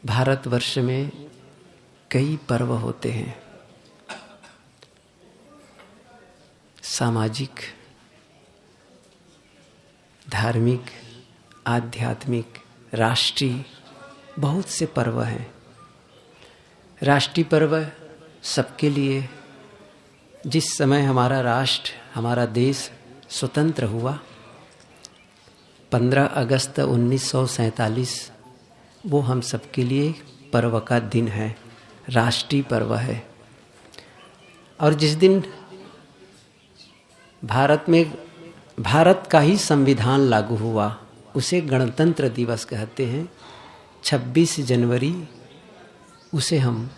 भारतवर्ष में कई पर्व होते हैं, सामाजिक, धार्मिक, आध्यात्मिक, राष्ट्रीय, बहुत से पर्व हैं। राष्ट्रीय पर्व सबके लिए, जिस समय हमारा राष्ट्र, हमारा देश स्वतंत्र हुआ 15 अगस्त 1947, वो हम सबके लिए पर्व का दिन है, राष्ट्रीय पर्व है। और जिस दिन भारत का ही संविधान लागू हुआ, उसे गणतंत्र दिवस कहते हैं। 26 जनवरी उसे हम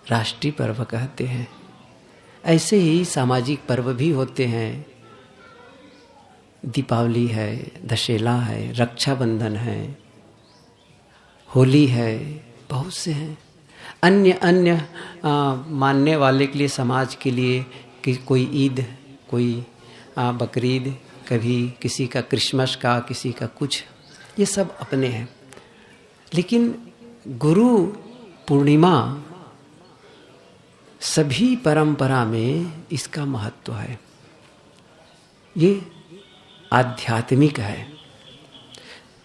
राष्ट्रीय पर्व कहते हैं। ऐसे ही सामाजिक पर्व भी होते हैं। दीपावली है, दशहरा है, रक्षाबंधन है, होली है, बहुत से हैं। अन्य मानने वाले के लिए, समाज के लिए कि कोई ईद, कोई बकरीद, कभी किसी का क्रिसमस का, किसी का कुछ, ये सब अपने हैं। लेकिन गुरु पूर्णिमा सभी परंपरा में इसका महत्व है। ये आध्यात्मिक है।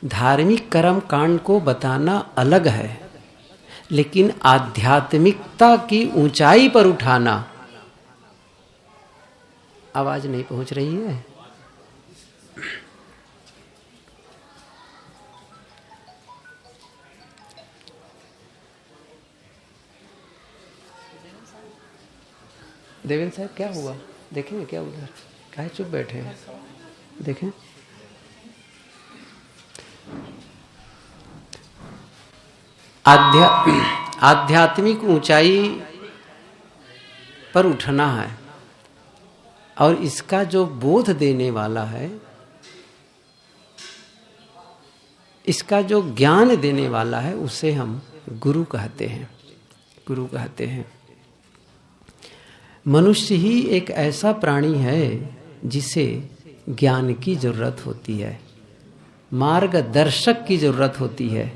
धार्मिक कर्म कांड को बताना अलग है, लेकिन आध्यात्मिकता की ऊंचाई पर उठाना। आवाज नहीं पहुंच रही है? देवेंद्र साहब क्या हुआ? देखेंगे क्या उधर? काहे चुप बैठे हैं? देखें। आध्यात्मिक ऊंचाई पर उठना है, और इसका जो बोध देने वाला है, इसका जो ज्ञान देने वाला है, उसे हम गुरु कहते हैं। गुरु कहते हैं। मनुष्य ही एक ऐसा प्राणी है जिसे ज्ञान की जरूरत होती है, मार्गदर्शक की जरूरत होती है।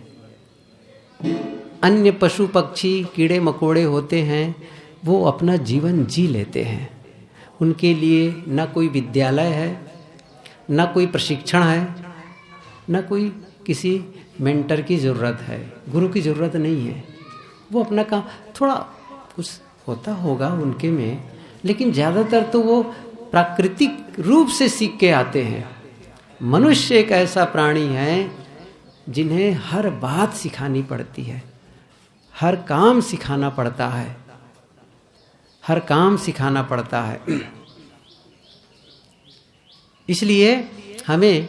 अन्य पशु पक्षी, कीड़े मकोड़े होते हैं, वो अपना जीवन जी लेते हैं। उनके लिए न कोई विद्यालय है, न कोई प्रशिक्षण है, न कोई किसी मेंटर की ज़रूरत है। गुरु की ज़रूरत नहीं है। वो अपना काम, थोड़ा कुछ होता होगा उनके में, लेकिन ज़्यादातर तो वो प्राकृतिक रूप से सीख के आते हैं। मनुष्य एक ऐसा प्राणी है जिन्हें हर बात सिखानी पड़ती है, हर काम सिखाना पड़ता है, हर काम सिखाना पड़ता है। इसलिए हमें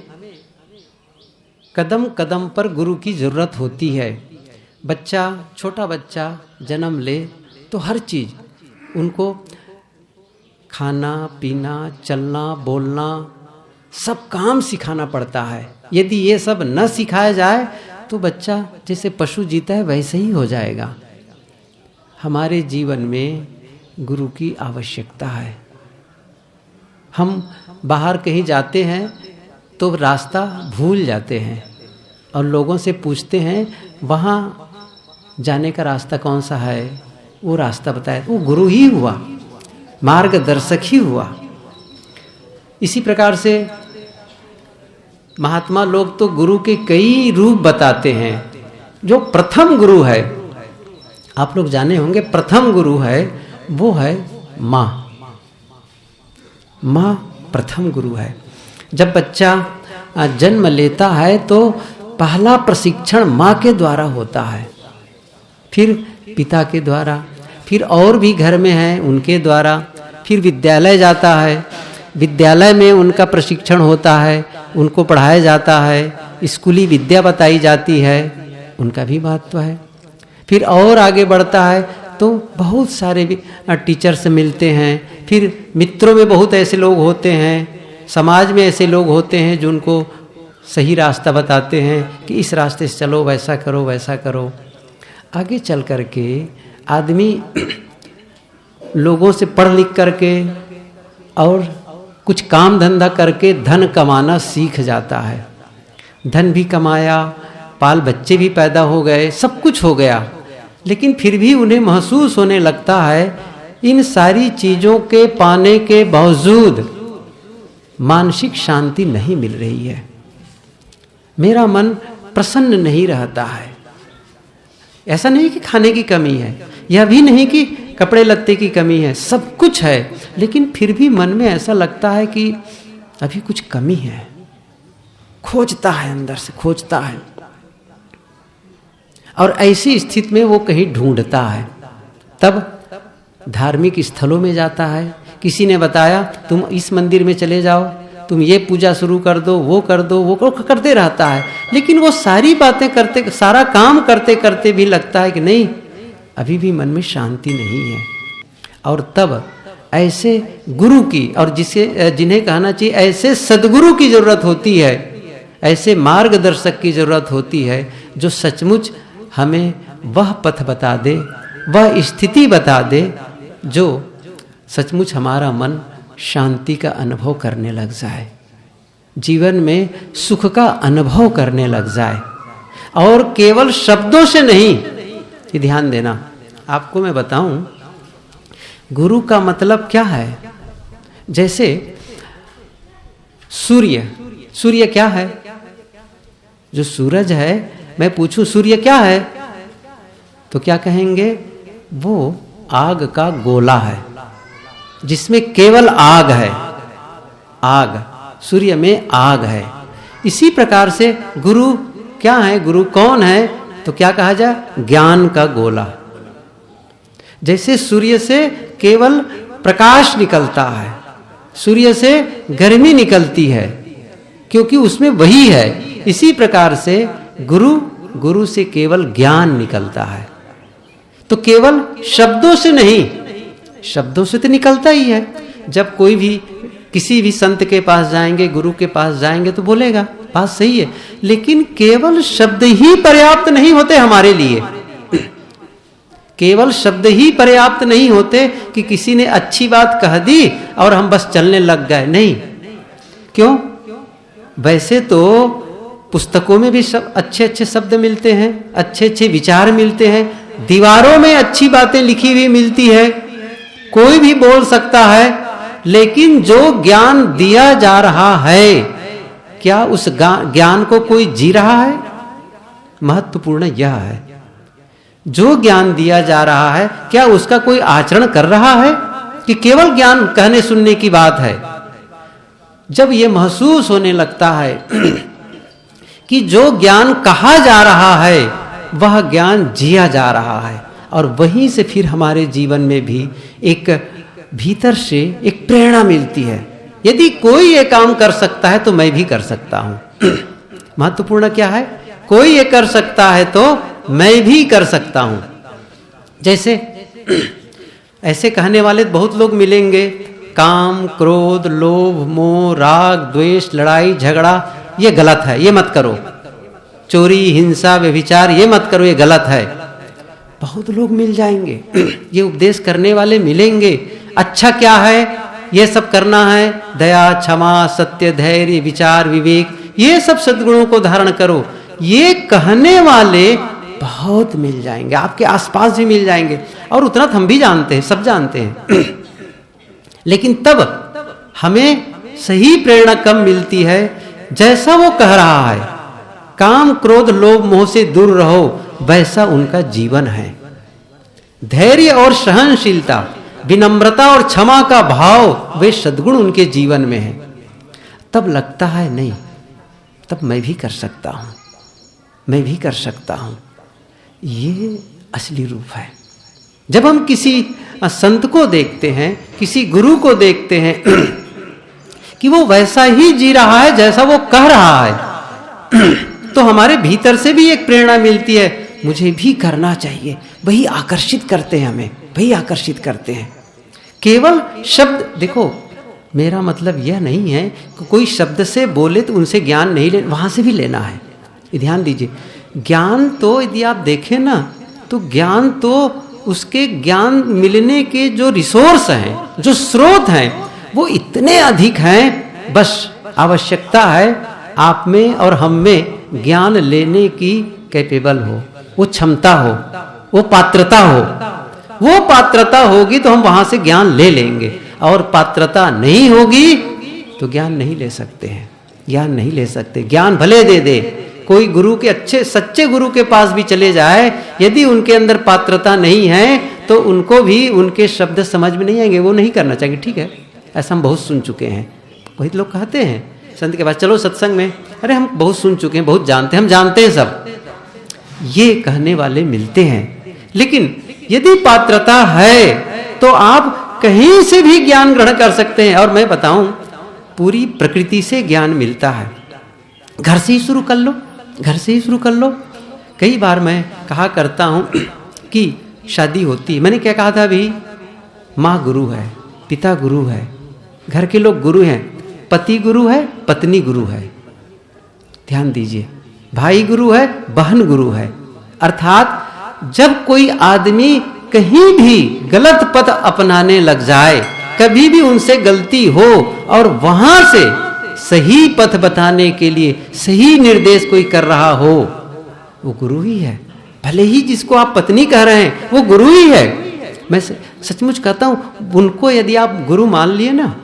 कदम कदम पर गुरु की जरूरत होती है। बच्चा, छोटा बच्चा जन्म ले तो हर चीज उनको, खाना पीना, चलना बोलना, सब काम सिखाना पड़ता है। यदि ये सब न सिखाया जाए तो बच्चा जैसे पशु जीता है वैसे ही हो जाएगा। हमारे जीवन में गुरु की आवश्यकता है। हम बाहर कहीं जाते हैं तो रास्ता भूल जाते हैं और लोगों से पूछते हैं वहाँ जाने का रास्ता कौन सा है, वो रास्ता बताए। वो गुरु ही हुआ, मार्गदर्शक ही हुआ। इसी प्रकार से महात्मा लोग तो गुरु के कई रूप बताते हैं। जो प्रथम गुरु है, आप लोग जाने होंगे, प्रथम गुरु है वो है माँ। माँ प्रथम गुरु है। जब बच्चा जन्म लेता है तो पहला प्रशिक्षण माँ के द्वारा होता है, फिर पिता के द्वारा, फिर और भी घर में हैं उनके द्वारा, फिर विद्यालय जाता है, विद्यालय में उनका प्रशिक्षण होता है, उनको पढ़ाया जाता है, स्कूली विद्या बताई जाती है, उनका भी महत्व है। फिर और आगे बढ़ता है तो बहुत सारे टीचर्स मिलते हैं, फिर मित्रों में बहुत ऐसे लोग होते हैं, समाज में ऐसे लोग होते हैं जो उनको सही रास्ता बताते हैं कि इस रास्ते से चलो, वैसा करो, वैसा करो। आगे चल करके आदमी लोगों से पढ़ लिख करके और कुछ काम धंधा करके धन कमाना सीख जाता है। धन भी कमाया, बाल बच्चे भी पैदा हो गए, सब कुछ हो गया, लेकिन फिर भी उन्हें महसूस होने लगता है इन सारी चीजों के पाने के बावजूद मानसिक शांति नहीं मिल रही है, मेरा मन प्रसन्न नहीं रहता है। ऐसा नहीं कि खाने की कमी है, यह भी नहीं कि कपड़े लत्ते की कमी है, सब कुछ है, लेकिन फिर भी मन में ऐसा लगता है कि अभी कुछ कमी है, खोजता है, अंदर से खोजता है। और ऐसी स्थिति में वो कहीं ढूंढता है, तब धार्मिक स्थलों में जाता है। किसी ने बताया तुम इस मंदिर में चले जाओ, तुम ये पूजा शुरू कर दो, वो कर दो, वो करते रहता है, लेकिन वो सारी बातें करते, सारा काम करते करते भी लगता है कि नहीं, अभी भी मन में शांति नहीं है। और तब ऐसे गुरु की, और जिन्हें कहना चाहिए ऐसे सदगुरु की जरूरत होती है, ऐसे मार्गदर्शक की जरूरत होती है जो सचमुच हमें वह पथ बता दे, वह स्थिति बता दे जो सचमुच हमारा मन शांति का अनुभव करने लग जाए, जीवन में सुख का अनुभव करने लग जाए, और केवल शब्दों से नहीं। ये ध्यान देना, आपको मैं बताऊं गुरु का मतलब क्या है। जैसे सूर्य क्या है? जो सूरज है, मैं पूछूं सूर्य क्या है तो क्या कहेंगे? वो आग का गोला है जिसमें केवल आग है, आग, सूर्य में आग है। इसी प्रकार से गुरु क्या है, गुरु कौन है तो क्या कहा जाए? ज्ञान का गोला। जैसे सूर्य से केवल प्रकाश निकलता है, सूर्य से गर्मी निकलती है क्योंकि उसमें वही है, इसी प्रकार से गुरु से केवल ज्ञान निकलता है। तो केवल शब्दों से नहीं, शब्दों से तो निकलता ही है। जब कोई भी किसी भी संत के पास जाएंगे, गुरु के पास जाएंगे तो बोलेगा, बात सही है, लेकिन केवल शब्द ही पर्याप्त नहीं होते हमारे लिए। केवल शब्द ही पर्याप्त नहीं होते कि किसी ने अच्छी बात कह दी और हम बस चलने लग गए, नहीं। क्यों? वैसे तो पुस्तकों में भी सब अच्छे अच्छे शब्द मिलते हैं, अच्छे अच्छे विचार मिलते हैं, दीवारों में अच्छी बातें लिखी हुई मिलती है, कोई भी बोल सकता है, लेकिन जो ज्ञान दिया जा रहा है, क्या उस ज्ञान को कोई जी रहा है? महत्वपूर्ण यह है, जो ज्ञान दिया जा रहा है क्या उसका कोई आचरण कर रहा है कि केवल ज्ञान कहने सुनने की बात है। जब यह महसूस होने लगता है कि जो ज्ञान कहा जा रहा है वह ज्ञान जिया जा रहा है, और वहीं से फिर हमारे जीवन में भी एक भीतर से एक प्रेरणा मिलती है, यदि कोई ये काम कर सकता है तो मैं भी कर सकता हूं। महत्वपूर्ण क्या है? कोई ये कर सकता है तो मैं भी कर सकता हूं। जैसे ऐसे कहने वाले बहुत लोग मिलेंगे, काम, क्रोध, लोभ, मोह, राग, द्वेष, लड़ाई, झगड़ा ये गलत है, ये मत करो। चोरी, हिंसा, व्यभिचार ये मत करो, ये गलत है। बहुत लोग मिल जाएंगे, ये उपदेश करने वाले मिलेंगे। अच्छा क्या है? ये सब करना है, दया, क्षमा, सत्य, धैर्य, विचार, विवेक, ये सब सद्गुणों को धारण करो, ये कहने वाले बहुत मिल जाएंगे, आपके आसपास भी मिल जाएंगे। और उतना हम भी जानते हैं, सब जानते हैं। लेकिन तब हमें सही प्रेरणा कब मिलती है? जैसा वो कह रहा है, काम, क्रोध, लोभ, मोह से दूर रहो, वैसा उनका जीवन है। धैर्य और सहनशीलता, विनम्रता और क्षमा का भाव, वे सद्गुण उनके जीवन में है। तब लगता है नहीं, तब मैं भी कर सकता हूं, मैं भी कर सकता हूं। ये असली रूप है। जब हम किसी संत को देखते हैं, किसी गुरु को देखते हैं कि वो वैसा ही जी रहा है जैसा वो कह रहा है, तो हमारे भीतर से भी एक प्रेरणा मिलती है, मुझे भी करना चाहिए। वही आकर्षित करते हैं हमें, वही आकर्षित करते हैं। केवल शब्द, देखो मेरा मतलब यह नहीं है कि कोई शब्द से बोले तो उनसे ज्ञान नहीं लेना, वहां से भी लेना है। ध्यान दीजिए, ज्ञान तो यदि आप देखें ना, तो ज्ञान तो उसके ज्ञान मिलने के जो रिसोर्स हैं, जो स्रोत हैं, वो इतने अधिक हैं। बस आवश्यकता है आप में और हम में ज्ञान लेने की कैपेबल हो, वो क्षमता हो, वो पात्रता हो। वो पात्रता होगी तो हम वहां से ज्ञान ले लेंगे, और पात्रता नहीं होगी तो ज्ञान नहीं ले सकते हैं, ज्ञान नहीं ले सकते। ज्ञान भले दे दे, कोई गुरु के अच्छे सच्चे गुरु के पास भी चले जाए, यदि उनके अंदर पात्रता नहीं है तो उनको भी उनके शब्द समझ में नहीं आएंगे, वो नहीं करना चाहिए। ठीक है, ऐसा हम बहुत सुन चुके हैं। वही लोग कहते हैं संत के पास चलो सत्संग में, अरे हम बहुत सुन चुके हैं, बहुत जानते हैं, हम जानते हैं सब, ये कहने वाले मिलते हैं। लेकिन यदि पात्रता है तो आप कहीं से भी ज्ञान ग्रहण कर सकते हैं। और मैं बताऊं, पूरी प्रकृति से ज्ञान मिलता है। घर से ही शुरू कर लो, घर से ही शुरू कर लो। कई बार मैं कहा करता हूं कि शादी होती है, मैंने क्या कहा था अभी, माँ गुरु है, पिता गुरु है, घर के लोग गुरु हैं, पति गुरु है, पत्नी गुरु है, ध्यान दीजिए, भाई गुरु है, बहन गुरु है। अर्थात जब कोई आदमी कहीं भी गलत पथ अपनाने लग जाए, कभी भी उनसे गलती हो और वहां से सही पथ बताने के लिए सही निर्देश कोई कर रहा हो, वो गुरु ही है। भले ही जिसको आप पत्नी कह रहे हैं वो गुरु ही है। मैं सचमुच कहता हूं, उनको यदि आप गुरु मान लिए ना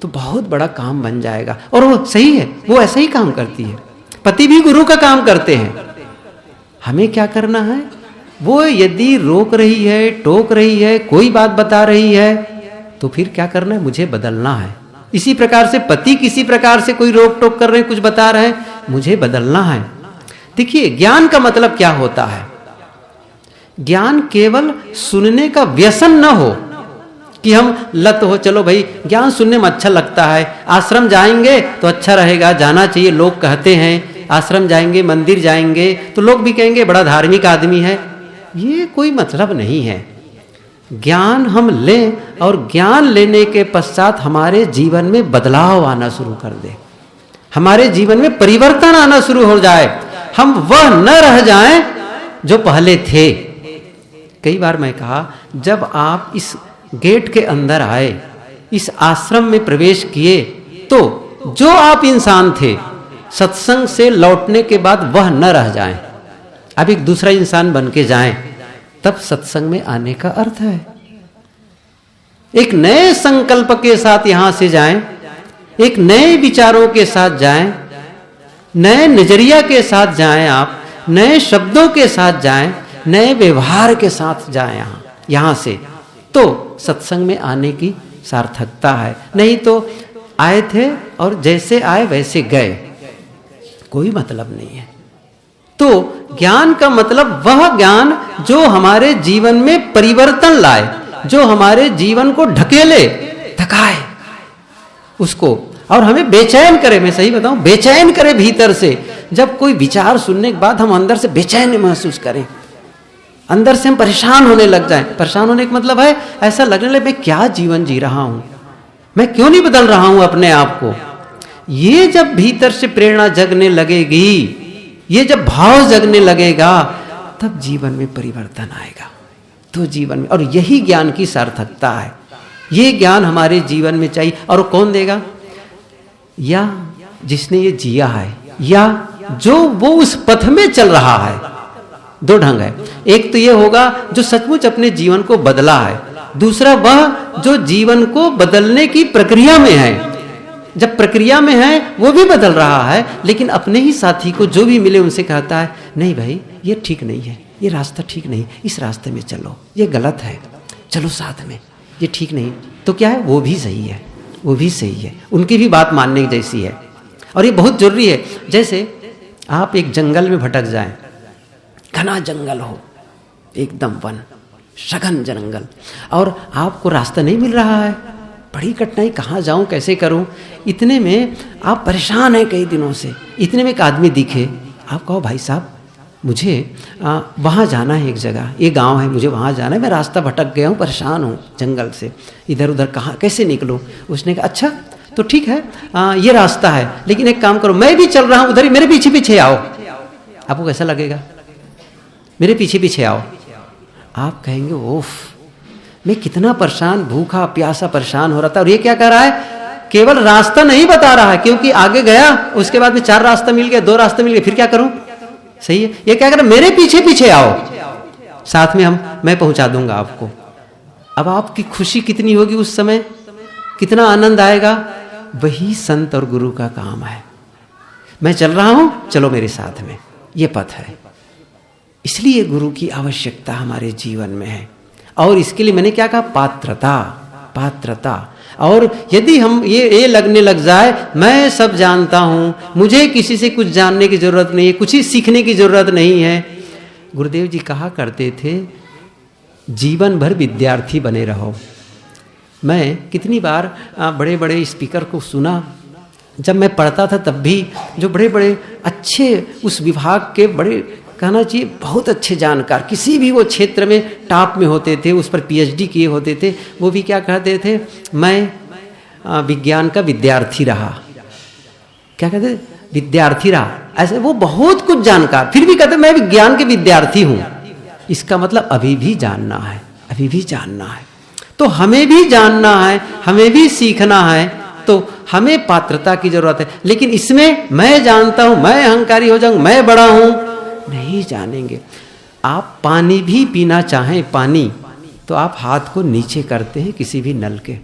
तो बहुत बड़ा काम बन जाएगा। और वो सही है, वो ऐसा ही काम करती है, पति भी गुरु का काम करते हैं। हमें क्या करना है, वो यदि रोक रही है, टोक रही है, कोई बात बता रही है, तो फिर क्या करना है, मुझे बदलना है। इसी प्रकार से पति किसी प्रकार से कोई रोक टोक कर रहे हैं, कुछ बता रहे हैं, मुझे बदलना है। देखिए, ज्ञान का मतलब क्या होता है, ज्ञान केवल सुनने का व्यसन न हो कि हम लत हो, चलो भाई ज्ञान सुनने में अच्छा लगता है, आश्रम जाएंगे तो अच्छा रहेगा, जाना चाहिए, लोग कहते हैं, आश्रम जाएंगे, मंदिर जाएंगे तो लोग भी कहेंगे बड़ा धार्मिक आदमी है। ये कोई मतलब नहीं है। ज्ञान हम लें और ज्ञान लेने के पश्चात हमारे जीवन में बदलाव आना शुरू कर दे, हमारे जीवन में परिवर्तन आना शुरू हो जाए, हम वह न रह जाएं जो पहले थे। कई बार मैं कहा, जब आप इस गेट के अंदर आए, इस आश्रम में प्रवेश किए, तो जो आप इंसान थे सत्संग से लौटने के बाद वह न रह जाएं, अब एक दूसरा इंसान बन के जाएं, तब सत्संग में आने का अर्थ है। एक नए संकल्प के साथ यहां से जाएं, एक नए विचारों के साथ जाएं, नए नजरिया के साथ जाएं, आप नए शब्दों के साथ जाएं, नए व्यवहार के साथ जाएं यहां से, तो सत्संग में आने की सार्थकता है। नहीं तो आए थे और जैसे आए वैसे गए, कोई मतलब नहीं है। तो ज्ञान का मतलब वह ज्ञान जो हमारे जीवन में परिवर्तन लाए, जो हमारे जीवन को ढकेले, थकाए उसको, और हमें बेचैन करे। मैं सही बताऊं, बेचैन करे भीतर से। जब कोई विचार सुनने के बाद हम अंदर से बेचैन महसूस करें, अंदर से हम परेशान होने लग जाएं। परेशान होने का मतलब है ऐसा लगने लगे, मैं क्या जीवन जी रहा हूं, मैं क्यों नहीं बदल रहा हूं अपने आप को। ये जब भीतर से प्रेरणा जगने लगेगी, ये जब भाव जगने लगेगा, तब जीवन में परिवर्तन आएगा। तो जीवन में, और यही ज्ञान की सार्थकता है। ये ज्ञान हमारे जीवन में चाहिए। और कौन देगा? या जिसने ये जिया है, या जो वो उस पथ में चल रहा है। दो ढंग है, एक तो ये होगा जो सचमुच अपने जीवन को बदला है, दूसरा वह जो जीवन को बदलने की प्रक्रिया में है। जब प्रक्रिया में है वो भी बदल रहा है, लेकिन अपने ही साथी को जो भी मिले उनसे कहता है, नहीं भाई ये ठीक नहीं है, ये रास्ता ठीक नहीं, इस रास्ते में चलो, ये गलत है, चलो साथ में, ये ठीक नहीं। तो क्या है, वो भी सही है, वो भी सही है, उनकी भी बात मानने जैसी है। और ये बहुत जरूरी है। जैसे आप एक जंगल में भटक जाएं, घना जंगल हो, एकदम वन, सघन जंगल, और आपको रास्ता नहीं मिल रहा है, बड़ी कठिनाई, कहाँ जाऊं, कैसे करूं। इतने में आप परेशान हैं कई दिनों से। इतने में एक आदमी दिखे, आप कहो भाई साहब मुझे वहाँ जाना है, एक जगह, ये गांव है, मुझे वहाँ जाना है, मैं रास्ता भटक गया हूँ, परेशान हूँ जंगल से, इधर उधर कहाँ कैसे निकलूँ। उसने कहा अच्छा तो ठीक है, ये रास्ता है, लेकिन एक काम करो, मैं भी चल रहा हूँ उधर ही, मेरे पीछे पीछे आओ। आपको कैसा लगेगा? मेरे पीछे पीछे आओ। आप कहेंगे ओफ, मैं कितना परेशान, भूखा प्यासा परेशान हो रहा था, और ये क्या कर रहा है, केवल रास्ता नहीं बता रहा है, क्योंकि आगे गया उसके बाद में 4 रास्ता मिल गया, 2 रास्ते मिल गए, फिर क्या करूं? सही है, ये क्या कर मेरे पीछे पीछे आओ, साथ में मैं पहुंचा दूंगा आपको। अब आपकी खुशी कितनी होगी उस समय, कितना आनंद आएगा। वही संत और गुरु का काम है। मैं चल रहा हूं, चलो मेरे साथ में, ये पथ है। इसलिए गुरु की आवश्यकता हमारे जीवन में है। और इसके लिए मैंने क्या कहा? पात्रता। और यदि हम ये लगने लग जाए मैं सब जानता हूं, मुझे किसी से कुछ जानने की जरूरत नहीं है, कुछ ही सीखने की जरूरत नहीं है। गुरुदेव जी कहा करते थे जीवन भर विद्यार्थी बने रहो। मैं कितनी बार बड़े बड़े स्पीकर को सुना, जब मैं पढ़ता था तब भी, जो बड़े बड़े अच्छे उस विभाग के बड़े, कहना चाहिए बहुत अच्छे जानकार, किसी भी वो क्षेत्र में टॉप में होते थे, उस पर पीएचडी किए होते थे, वो भी क्या कहते थे? मैं विज्ञान का विद्यार्थी रहा। क्या कहते? विद्यार्थी रहा। ऐसे वो बहुत कुछ जानकार, फिर भी कहते मैं विज्ञान के विद्यार्थी हूं। इसका मतलब अभी भी जानना है, अभी भी जानना है। तो हमें भी जानना है, हमें भी सीखना है, तो हमें पात्रता की जरूरत है। लेकिन इसमें मैं जानता हूं, मैं अहंकारी हो जाऊं, मैं बड़ा हूं, नहीं जानेंगे। आप पानी भी पीना चाहें, पानी, तो आप हाथ को नीचे करते हैं, किसी भी नल के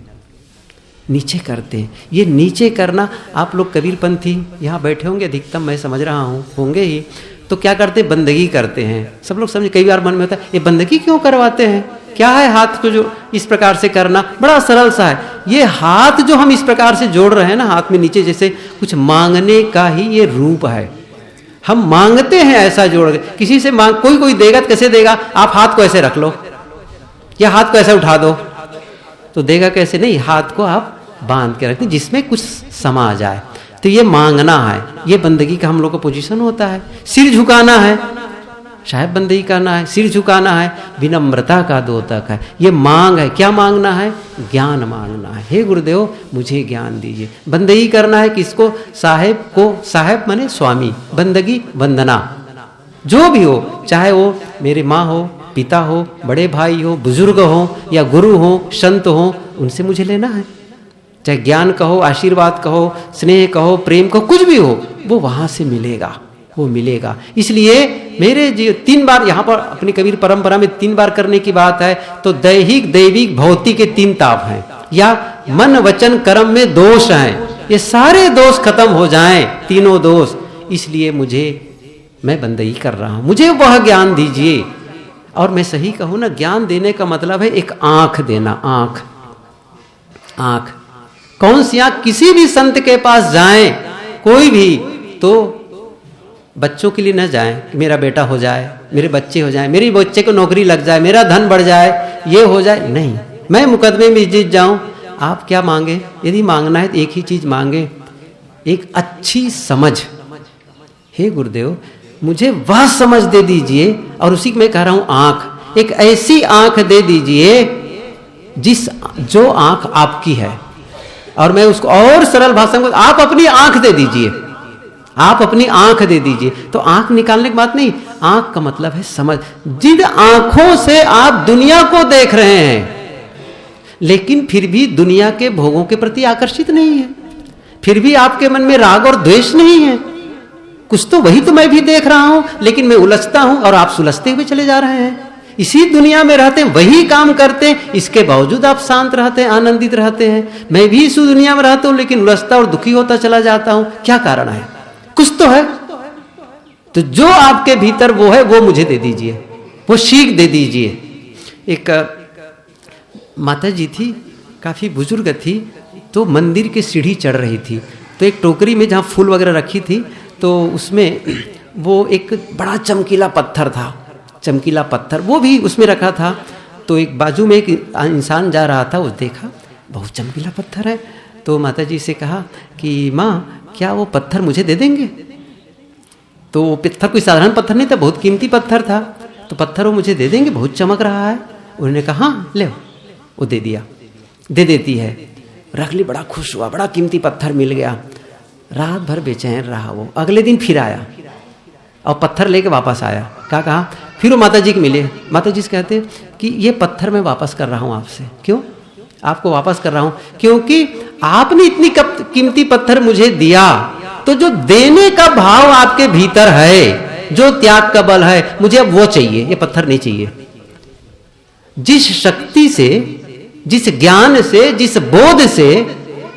नीचे करते हैं। ये नीचे करना, आप लोग कबीरपंथी यहाँ बैठे होंगे अधिकतम, मैं समझ रहा हूँ, होंगे ही, तो क्या करते हैं? बंदगी करते हैं। सब लोग समझे, कई बार मन में होता है ये बंदगी क्यों करवाते हैं? क्या है हाथ को जो इस प्रकार से करना? बड़ा सरल सा है। ये हाथ जो हम इस प्रकार से जोड़ रहे हैं ना, हाथ में नीचे, जैसे कुछ मांगने का ही ये रूप है। हम मांगते हैं ऐसा जोड़ के, किसी से मांग, कोई देगा तो कैसे देगा? आप हाथ को ऐसे रख लो या हाथ को ऐसे उठा दो तो देगा कैसे? नहीं, हाथ को आप बांध के रखते, जिसमें कुछ समा जाए। तो ये मांगना है, ये बंदगी का हम लोग का पोजीशन होता है। सिर झुकाना है, शायद बंदगी करना है, सिर झुकाना है, विनम्रता का द्योतक है। ये मांग है। क्या मांगना है? ज्ञान मांगना है। हे गुरुदेव मुझे ज्ञान दीजिए। बंदगी करना है किसको? साहेब को। साहेब माने स्वामी, बंदगी वंदना, जो भी हो, चाहे वो मेरे माँ हो, पिता हो, बड़े भाई हो, बुजुर्ग हो, या गुरु हो, संत हो, उनसे मुझे लेना है। चाहे ज्ञान कहो, आशीर्वाद कहो, स्नेह कहो, प्रेम कहो, कुछ भी हो, वो वहां से मिलेगा, वो मिलेगा। इसलिए मेरे जी 3 बार यहाँ पर अपनी कबीर परंपरा में 3 बार करने की बात है, तो दैहिक, दैविक, भौतिक के 3 ताप हैं, या मन वचन कर्म में दोष हैं। ये सारे दोष खत्म हो जाएं, तीनों दोष। इसलिए मैं बंदगी कर रहा हूं, मुझे वह ज्ञान दीजिए। और मैं सही कहूं ना, ज्ञान देने का मतलब है एक आंख देना। आंख कौन सी आंख? किसी भी संत के पास जाएं, कोई भी, तो बच्चों के लिए न जाएं कि मेरा बेटा हो जाए, मेरे बच्चे हो जाए, मेरी बच्चे को नौकरी लग जाए, मेरा धन बढ़ जाए, ये हो जाए, नहीं, मैं मुकदमे में जीत जाऊं। आप क्या मांगे? यदि मांगना है तो एक ही चीज मांगे, एक अच्छी समझ। हे गुरुदेव मुझे वह समझ दे दीजिए, और उसी में कह रहा हूं आंख, एक ऐसी आंख दे दीजिए जो आंख आपकी है। और मैं उसको और सरल भाषा में, आप अपनी आंख दे दीजिए, आप अपनी आंख दे दीजिए। तो आंख निकालने की बात नहीं, आंख का मतलब है समझ। जिन आंखों से आप दुनिया को देख रहे हैं, लेकिन फिर भी दुनिया के भोगों के प्रति आकर्षित नहीं है, फिर भी आपके मन में राग और द्वेष नहीं है, कुछ तो वही तो मैं भी देख रहा हूं, लेकिन मैं उलझता हूं और आप सुलझते हुए चले जा रहे हैं। इसी दुनिया में रहते हैं, वही काम करते हैं, इसके बावजूद आप शांत रहते हैं, आनंदित रहते हैं। मैं भी इस दुनिया में रहता हूं, लेकिन उलझता और दुखी होता चला जाता हूं। क्या कारण है? कुछ तो है। तो जो आपके भीतर वो है, वो मुझे दे दीजिए, वो सीख दे दीजिए। एक माता जी थी, काफी बुजुर्ग थी, तो मंदिर की सीढ़ी चढ़ रही थी, तो एक टोकरी में जहां फूल वगैरह रखी थी, तो उसमें वो एक बड़ा चमकीला पत्थर था, चमकीला पत्थर वो भी उसमें रखा था। तो एक बाजू में एक इंसान जा रहा था, वो देखा बहुत चमकीला पत्थर है, तो माता जी से कहा कि माँ क्या वो पत्थर मुझे दे देंगे? तो वो पत्थर कोई साधारण पत्थर नहीं था, बहुत कीमती पत्थर था। तो पत्थर वो मुझे दे देंगे, बहुत चमक रहा है। उन्होंने कहा हाँ ले, वो दे दिया, दे देती है, रख ली, बड़ा खुश हुआ, बड़ा कीमती पत्थर मिल गया। रात भर बेचैन रहा वो। अगले दिन फिर आया और पत्थर लेके वापस आया। कहा फिर वो माता जी के मिले। माता जी से कहते कि ये पत्थर मैं वापस कर रहा हूँ आपसे। क्यों? आपको वापस कर रहा हूं, क्योंकि आपने इतनी कीमती पत्थर मुझे दिया, तो जो देने का भाव आपके भीतर है, जो त्याग का बल है, मुझे अब वो चाहिए, ये पत्थर नहीं चाहिए। जिस शक्ति से, जिस ज्ञान से, जिस बोध से,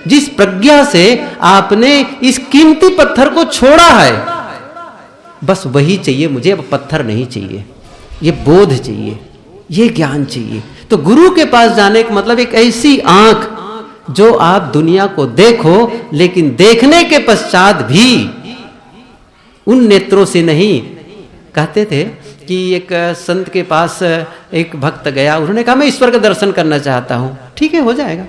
जिस प्रज्ञा से आपने इस कीमती पत्थर को छोड़ा है, बस वही चाहिए मुझे, अब पत्थर नहीं चाहिए। ये बोध चाहिए, ये ज्ञान चाहिए। तो गुरु के पास जाने का मतलब एक ऐसी आंख जो आप दुनिया को देखो, लेकिन देखने के पश्चात भी उन नेत्रों से नहीं। कहते थे कि एक संत के पास एक भक्त गया, उन्होंने कहा मैं ईश्वर का दर्शन करना चाहता हूं। ठीक है, हो जाएगा।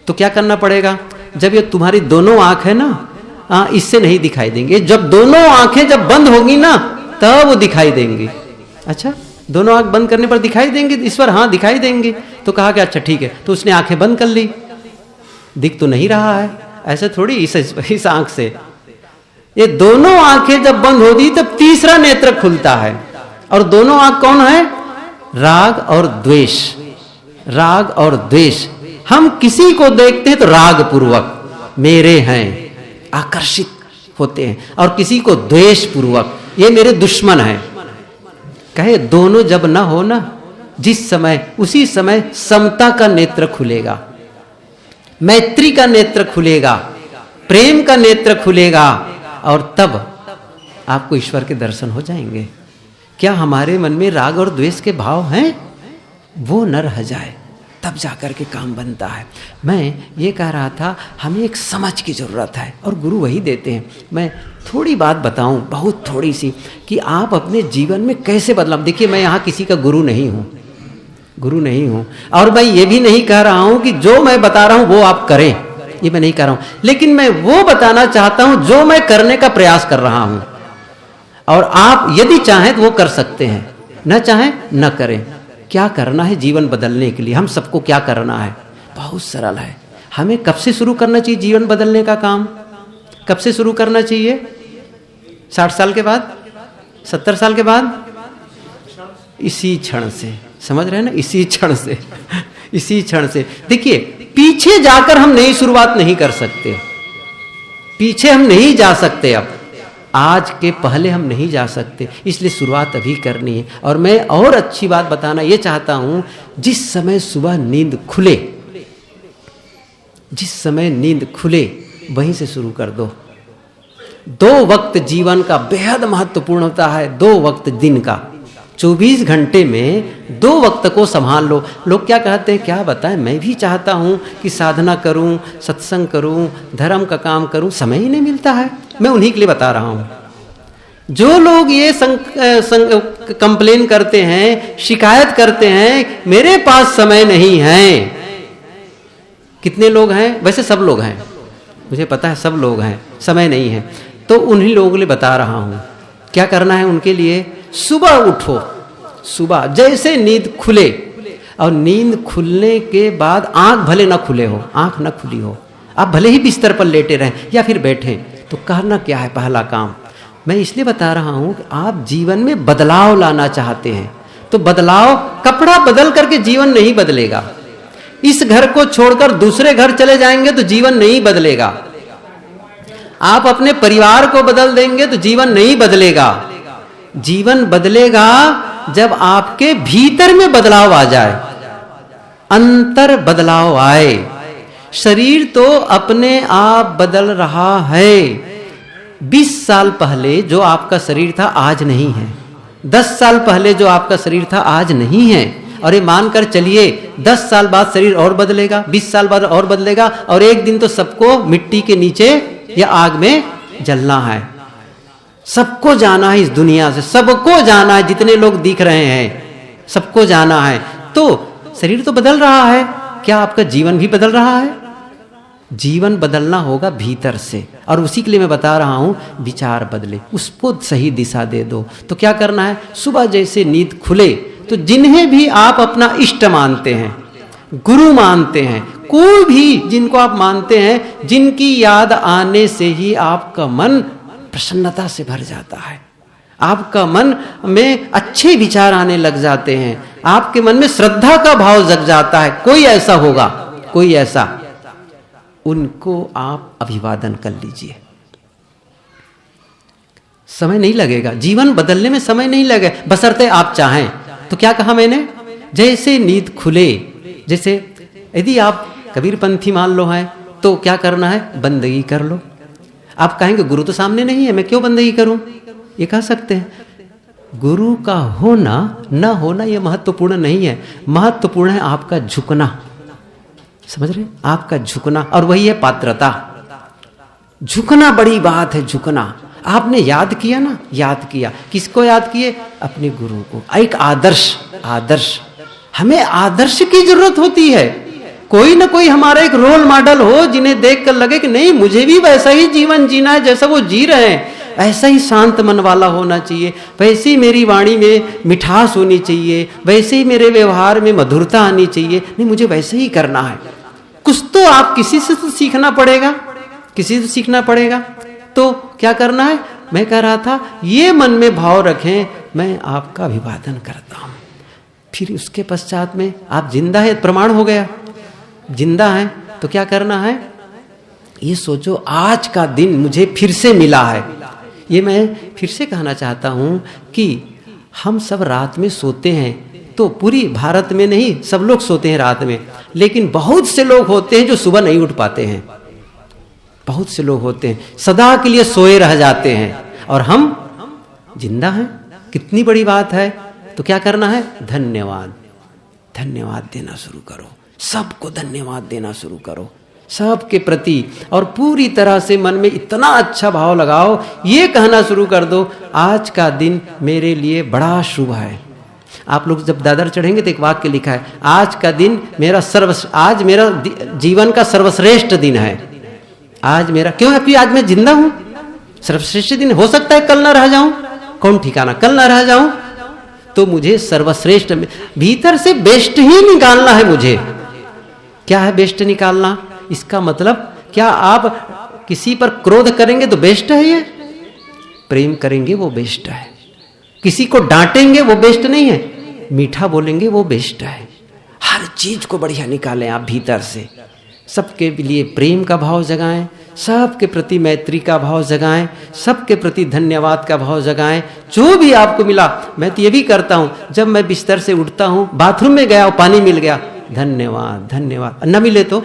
तो क्या करना पड़ेगा? जब ये तुम्हारी दोनों आंख है ना, इससे नहीं दिखाई देंगे। जब दोनों आंखें जब बंद होंगी ना, तब वो दिखाई देंगे। अच्छा, दोनों आंख बंद करने पर दिखाई देंगे ईश्वर? हाँ, दिखाई देंगे। तो कहा कि अच्छा ठीक है। तो उसने आंखें बंद कर ली, दिख तो नहीं रहा है। ऐसे थोड़ी इस आंख से। ये दोनों आंखें जब बंद होती तब तीसरा नेत्र खुलता है। और दोनों आंख कौन है? राग और द्वेष। राग और द्वेष। हम किसी को देखते हैं तो राग पूर्वक मेरे हैं, आकर्षित होते हैं, और किसी को द्वेष पूर्वक ये मेरे दुश्मन है। कहे दोनों जब ना हो ना, जिस समय, उसी समय समता का नेत्र खुलेगा, मैत्री का नेत्र खुलेगा, प्रेम का नेत्र खुलेगा, और तब आपको ईश्वर के दर्शन हो जाएंगे। क्या हमारे मन में राग और द्वेष के भाव हैं? वो न रह जाए, तब जाकर के काम बनता है। मैं ये कह रहा था, हमें एक समझ की जरूरत है, और गुरु वही देते हैं। मैं थोड़ी बात बताऊं, बहुत थोड़ी सी, कि आप अपने जीवन में कैसे बदलाव। देखिए, मैं यहाँ किसी का गुरु नहीं हूँ, गुरु नहीं हूं, और मैं ये भी नहीं कह रहा हूं कि जो मैं बता रहा हूं वो आप करें, ये मैं नहीं कह रहा हूं। लेकिन मैं वो बताना चाहता हूं जो मैं करने का प्रयास कर रहा हूं, और आप यदि चाहें तो वो कर सकते हैं, न चाहें न करें। क्या करना है जीवन बदलने के लिए? हम सबको क्या करना है? बहुत सरल है। हमें कब से शुरू करना चाहिए जीवन बदलने का काम? कब से शुरू करना चाहिए? 60 साल के बाद? 70 साल के बाद? इसी क्षण से। समझ रहे हैं ना? इसी क्षण से। इसी क्षण से। देखिए, पीछे जाकर हम नई शुरुआत नहीं कर सकते, पीछे हम नहीं जा सकते। अब आज के पहले हम नहीं जा सकते, इसलिए शुरुआत अभी करनी है। और मैं और अच्छी बात बताना ये चाहता हूं, जिस समय सुबह नींद खुले, जिस समय नींद खुले वहीं से शुरू कर दो। 2 वक्त जीवन का बेहद महत्वपूर्ण होता है। 2 वक्त दिन का, 24 घंटे में 2 वक्त को संभाल लो। लोग क्या कहते हैं, क्या बताएं, मैं भी चाहता हूं कि साधना करूं, सत्संग करूं, धर्म का काम करूं, समय ही नहीं मिलता है। मैं उन्हीं के लिए बता रहा हूं। जो लोग ये कंप्लेन करते हैं, शिकायत करते हैं, मेरे पास समय नहीं है। कितने लोग हैं? वैसे सब लोग हैं, मुझे पता है सब लोग हैं, समय नहीं है। तो उन्हीं लोगों के लिए बता रहा हूं क्या करना है उनके लिए। सुबह उठो, सुबह जैसे नींद खुले, और नींद खुलने के बाद आंख भले ना खुले हो, आंख ना खुली हो, आप भले ही बिस्तर पर लेटे रहें या फिर बैठें, तो करना क्या है पहला काम? मैं इसलिए बता रहा हूं कि आप जीवन में बदलाव लाना चाहते हैं, तो बदलाव, कपड़ा बदल करके जीवन नहीं बदलेगा। इस घर को छोड़कर दूसरे घर चले जाएंगे तो जीवन नहीं बदलेगा। आप अपने परिवार को बदल देंगे तो जीवन नहीं बदलेगा। जीवन बदलेगा जब आपके भीतर में बदलाव आ जाए, अंतर बदलाव आए। शरीर तो अपने आप बदल रहा है। 20 साल पहले जो आपका शरीर था आज नहीं है, 10 साल पहले जो आपका शरीर था आज नहीं है। और ये मानकर चलिए 10 साल बाद शरीर और बदलेगा, 20 साल बाद और बदलेगा, और एक दिन तो सबको मिट्टी के नीचे या आग में जलना है। सबको जाना है इस दुनिया से, सबको जाना है। जितने लोग दिख रहे हैं सबको जाना है। तो शरीर तो बदल रहा है, क्या आपका जीवन भी बदल रहा है? जीवन बदलना होगा भीतर से, और उसी के लिए मैं बता रहा हूं विचार बदले, उसको सही दिशा दे दो। तो क्या करना है? सुबह जैसे नींद खुले तो जिन्हें भी आप अपना इष्ट मानते हैं, गुरु मानते हैं, कोई भी जिनको आप मानते हैं, जिनकी याद आने से ही आपका मन प्रसन्नता से भर जाता है, आपका मन में अच्छे विचार आने लग जाते हैं, आपके मन में श्रद्धा का भाव जग जाता है। कोई ऐसा होगा कोई ऐसा, उनको आप अभिवादन कर लीजिए। समय नहीं लगेगा, जीवन बदलने में समय नहीं लगे, बशर्ते आप चाहें। तो क्या कहा मैंने, जैसे नींद खुले, जैसे यदि आप कबीरपंथी मान लो है तो क्या करना है, बंदगी कर लो। आप कहेंगे गुरु तो सामने नहीं है, मैं क्यों बंदगी करूं, ये कह सकते हैं। गुरु का होना न होना ये महत्वपूर्ण नहीं है, महत्वपूर्ण है आपका झुकना। समझ रहे, आपका झुकना, और वही है पात्रता। झुकना बड़ी बात है, झुकना। आपने याद किया ना, याद किया, किसको याद किए, अपने गुरु को। एक आदर्श, आदर्श, हमें आदर्श की जरूरत होती है। कोई ना कोई हमारा एक रोल मॉडल हो जिन्हें देखकर लगे कि नहीं मुझे भी वैसा ही जीवन जीना है जैसा वो जी रहे हैं, ऐसा ही शांत मन वाला होना चाहिए, वैसे ही मेरी वाणी में मिठास होनी चाहिए, वैसे ही मेरे व्यवहार में मधुरता आनी चाहिए, नहीं मुझे वैसे ही करना है। कुछ तो आप किसी से तो सीखना पड़ेगा, किसी से सीखना पड़ेगा। तो क्या करना है, मैं कह रहा था ये मन में भाव रखें, मैं आपका अभिवादन करता हूं। फिर उसके पश्चात में आप जिंदा है, प्रमाण हो गया, जिंदा है। तो क्या करना है, ये सोचो आज का दिन मुझे फिर से मिला है। ये मैं फिर से कहना चाहता हूं कि हम सब रात में सोते हैं, तो पूरी भारत में नहीं, सब लोग सोते हैं रात में, लेकिन बहुत से लोग होते हैं जो सुबह नहीं उठ पाते हैं। बहुत से लोग होते हैं सदा के लिए सोए रह जाते हैं, और हम जिंदा हैं। कितनी बड़ी बात है। तो क्या करना है, धन्यवाद, धन्यवाद देना शुरू करो, सबको धन्यवाद देना शुरू करो, सबके प्रति। और पूरी तरह से मन में इतना अच्छा भाव लगाओ, ये कहना शुरू कर दो, आज का दिन मेरे लिए बड़ा शुभ है। आप लोग जब दादर चढ़ेंगे तो एक वाक्य लिखा है, आज का दिन मेरा आज मेरा जीवन का सर्वश्रेष्ठ दिन है। आज मेरा, क्यों, क्योंकि आज मैं जिंदा हूं, सर्वश्रेष्ठ दिन। हो सकता है कल ना रह जाऊं, कौन ठिकाना, कल ना रह जाऊं, तो मुझे सर्वश्रेष्ठ, भीतर से बेस्ट ही निकालना है मुझे। क्या है बेस्ट निकालना, इसका मतलब क्या आप किसी पर क्रोध करेंगे तो बेस्ट है, ये प्रेम करेंगे वो बेस्ट है, किसी को डांटेंगे वो बेस्ट नहीं है, मीठा बोलेंगे वो बेस्ट है। हर चीज को बढ़िया निकालें आप भीतर से, सबके लिए प्रेम का भाव जगाएं, सबके प्रति मैत्री का भाव जगाएं, सबके प्रति धन्यवाद का भाव जगाएं। जो भी आपको मिला, मैं तो ये भी करता हूं, जब मैं बिस्तर से उठता हूं, बाथरूम में गया, पानी मिल गया, धन्यवाद धन्यवाद, न मिले तो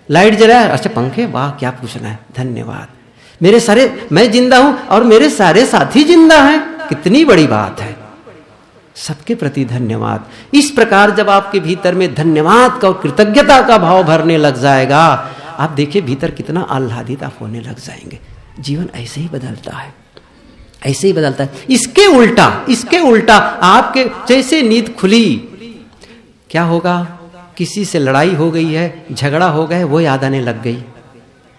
लाइट जला है, अच्छा पंखे, वाह क्या पूछना है, धन्यवाद। मेरे सारे, मैं जिंदा हूं और मेरे सारे साथी जिंदा हैं, कितनी बड़ी बात है, सबके प्रति धन्यवाद। इस प्रकार जब आपके भीतर में धन्यवाद का और कृतज्ञता का भाव भरने लग जाएगा, आप देखिए भीतर कितना आह्लादित आप होने लग जाएंगे। जीवन ऐसे ही बदलता है, ऐसे ही बदलता है। इसके उल्टा आपके जैसे नींद खुली, क्या होगा, किसी से लड़ाई हो गई है, झगड़ा हो गया, वो याद आने लग गई,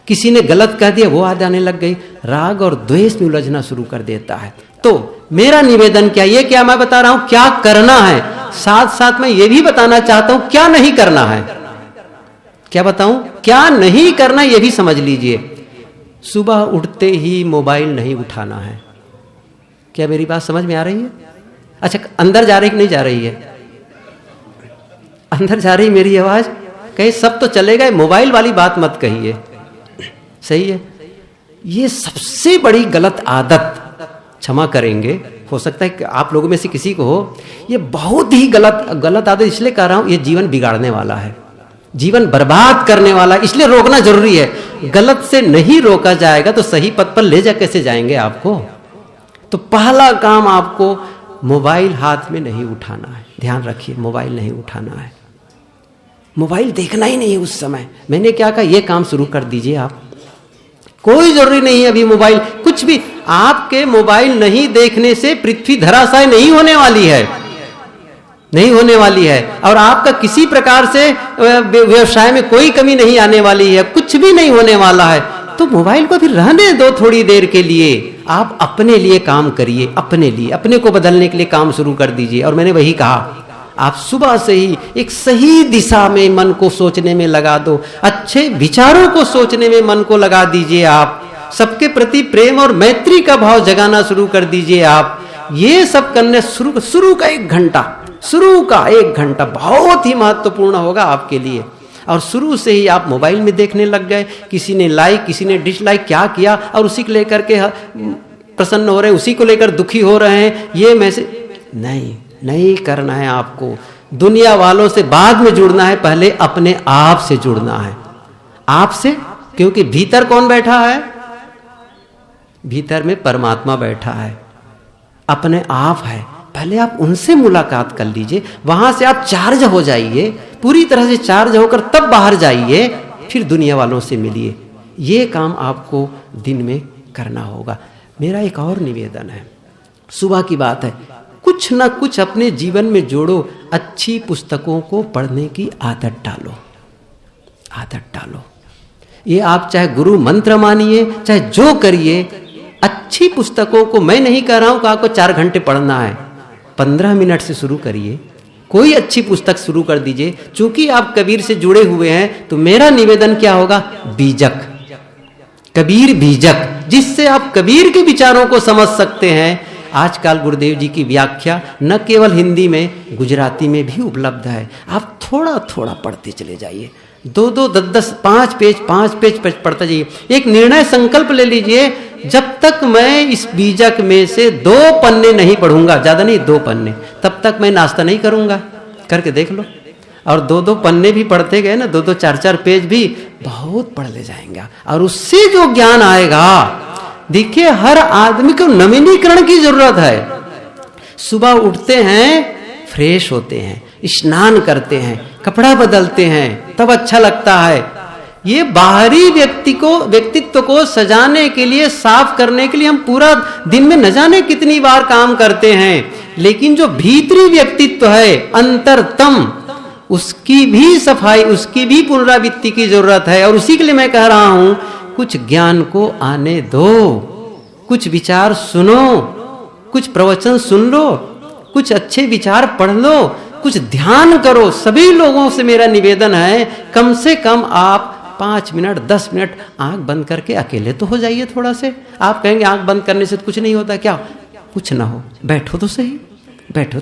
किसी ने गलत कह दिया वो याद आने लग गई, राग और द्वेष में उलझना शुरू कर देता है। तो मेरा निवेदन क्या, ये क्या मैं बता रहा हूं क्या करना है, साथ साथ में ये भी बताना चाहता हूं क्या नहीं करना है। क्या बताऊं, क्या नहीं करना ये भी समझ लीजिए। सुबह उठते ही मोबाइल नहीं उठाना है। क्या मेरी बात समझ में आ रही है? अच्छा, अंदर जा रही कि नहीं जा रही है? अंदर जा रही मेरी आवाज? कहीं सब तो चले गए, मोबाइल वाली बात मत कहिए, सही है। ये सबसे बड़ी गलत आदत, क्षमा करेंगे, हो सकता है कि आप लोगों में से किसी को हो, ये बहुत ही गलत आदत इसलिए कह रहा हूं, ये जीवन बिगाड़ने वाला है, जीवन बर्बाद करने वाला, इसलिए रोकना जरूरी है। गलत से नहीं रोका जाएगा तो सही पथ पर ले जा कैसे जाएंगे आपको। तो पहला काम आपको मोबाइल हाथ में नहीं उठाना है, ध्यान रखिए, मोबाइल नहीं उठाना है, मोबाइल देखना ही नहीं है उस समय। मैंने क्या कहा, यह काम शुरू कर दीजिए आप, कोई जरूरी नहीं है अभी मोबाइल, कुछ भी। आपके मोबाइल नहीं देखने से पृथ्वी धराशायी नहीं होने वाली है, नहीं होने वाली है, और आपका किसी प्रकार से व्यवसाय में कोई कमी नहीं आने वाली है, कुछ भी नहीं होने वाला है। तो मोबाइल को फिर रहने दो थोड़ी देर के लिए, आप अपने लिए काम करिए, अपने लिए, अपने को बदलने के लिए काम शुरू कर दीजिए। और मैंने वही कहा, आप सुबह से ही एक सही दिशा में मन को सोचने में लगा दो, अच्छे विचारों को सोचने में मन को लगा दीजिए, आप सबके प्रति प्रेम और मैत्री का भाव जगाना शुरू कर दीजिए। आप ये सब करने शुरू का 1 घंटा, शुरू का 1 घंटा बहुत ही महत्वपूर्ण होगा आपके लिए। और शुरू से ही आप मोबाइल में देखने लग गए, किसी ने लाइक किसी ने डिसलाइक क्या किया और उसी को लेकर के प्रसन्न हो रहे हैं, उसी को लेकर दुखी हो रहे हैं। ये मैसेज नहीं करना है आपको। दुनिया वालों से बाद में जुड़ना है, पहले अपने आप से जुड़ना है। आपसे, क्योंकि भीतर कौन बैठा है? भीतर में परमात्मा बैठा है, अपने आप है। पहले आप उनसे मुलाकात कर लीजिए, वहां से आप चार्ज हो जाइए, पूरी तरह से चार्ज होकर तब बाहर जाइए, फिर दुनिया वालों से मिलिए। ये काम आपको दिन में करना होगा। मेरा एक और निवेदन है, सुबह की बात है, कुछ ना कुछ अपने जीवन में जोड़ो। अच्छी पुस्तकों को पढ़ने की आदत डालो। ये आप चाहे गुरु मंत्र मानिए, चाहे जो करिए, अच्छी पुस्तकों को, मैं नहीं कह रहा हूं कि आपको 4 घंटे पढ़ना है, 15 मिनट से शुरू करिए। कोई अच्छी पुस्तक शुरू कर दीजिए। चूंकि आप कबीर से जुड़े हुए हैं, तो मेरा निवेदन क्या होगा? बीजक, कबीर बीजक, जिससे आप कबीर के विचारों को समझ सकते हैं। आजकल गुरुदेव जी की व्याख्या न केवल हिंदी में, गुजराती में भी उपलब्ध है। आप थोड़ा थोड़ा पढ़ते चले जाइए, 2-2, 10-10, 5 पेज पढ़ते जाइए। एक निर्णय संकल्प ले लीजिए, जब तक मैं इस बीजक में से 2 पन्ने नहीं पढ़ूंगा, ज्यादा नहीं 2 पन्ने, तब तक मैं नाश्ता नहीं करूंगा। करके देख लो। और 2-2 पन्ने भी पढ़ते गए ना, 2-2, 4-4 पेज भी बहुत पढ़ ले जाएंगे। और उससे जो ज्ञान आएगा, देखिए हर आदमी को नवीनीकरण की जरूरत है। सुबह उठते हैं, फ्रेश होते हैं, स्नान करते हैं, कपड़ा बदलते हैं, तब अच्छा लगता है। ये बाहरी व्यक्तित्व को सजाने के लिए, साफ करने के लिए हम पूरा दिन में न जाने कितनी बार काम करते हैं, लेकिन जो भीतरी व्यक्तित्व है, अंतरतम, उसकी भी सफाई, उसकी भी पुनरावृत्ति की जरूरत है। और उसी के लिए मैं कह रहा हूं, कुछ ज्ञान को आने दो, कुछ विचार सुनो, कुछ प्रवचन सुन लो, कुछ अच्छे विचार पढ़ लो, कुछ ध्यान करो। सभी लोगों से मेरा निवेदन है, कम से कम आप 5 मिनट 10 मिनट आंख बंद करके अकेले तो हो जाइए थोड़ा से। आप कहेंगे आंख बंद करने से कुछ नहीं होता, क्या? कुछ ना हो, बैठो तो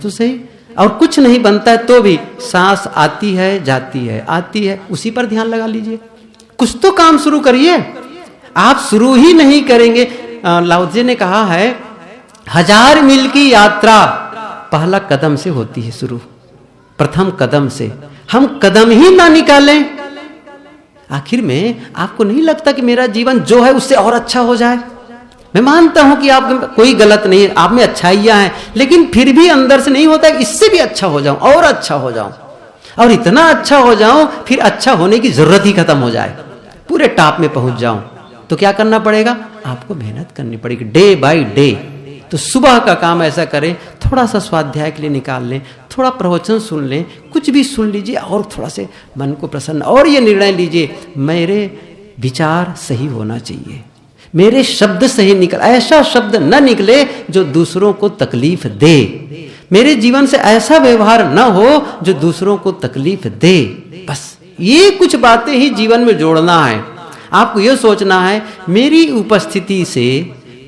सही। और कुछ नहीं बनता है तो भी सांस आती है जाती है, उसी पर ध्यान लगा लीजिए। कुछ तो काम शुरू करिए। आप शुरू ही नहीं करेंगे, लाओत्से ने कहा है, 1000 मील की यात्रा पहला कदम से होती है शुरू, प्रथम कदम से। हम कदम ही ना निकालें, आखिर में आपको नहीं लगता कि मेरा जीवन जो है उससे और अच्छा हो जाए? मैं मानता हूं कि आप कोई गलत नहीं है, आप में अच्छाइयां हैं, लेकिन फिर भी अंदर से नहीं होता, इससे भी अच्छा हो जाऊं, और अच्छा हो जाऊं, और इतना अच्छा हो जाऊं, फिर अच्छा होने की जरूरत ही खत्म हो जाए, पूरे टॉप में पहुंच जाऊं। तो क्या करना पड़ेगा? आपको मेहनत करनी पड़ेगी, डे बाय डे। तो सुबह का काम ऐसा करें, थोड़ा सा स्वाध्याय के लिए निकाल लें, थोड़ा प्रवचन सुन लें, कुछ भी सुन लीजिए, और थोड़ा से मन को प्रसन्न, और ये निर्णय लीजिए, मेरे विचार सही होना चाहिए, मेरे शब्द सही निकल, ऐसा शब्द न निकले जो दूसरों को तकलीफ दे, मेरे जीवन से ऐसा व्यवहार न हो जो दूसरों को तकलीफ दे। बस ये कुछ बातें ही जीवन में जोड़ना है। आपको यह सोचना है, मेरी उपस्थिति से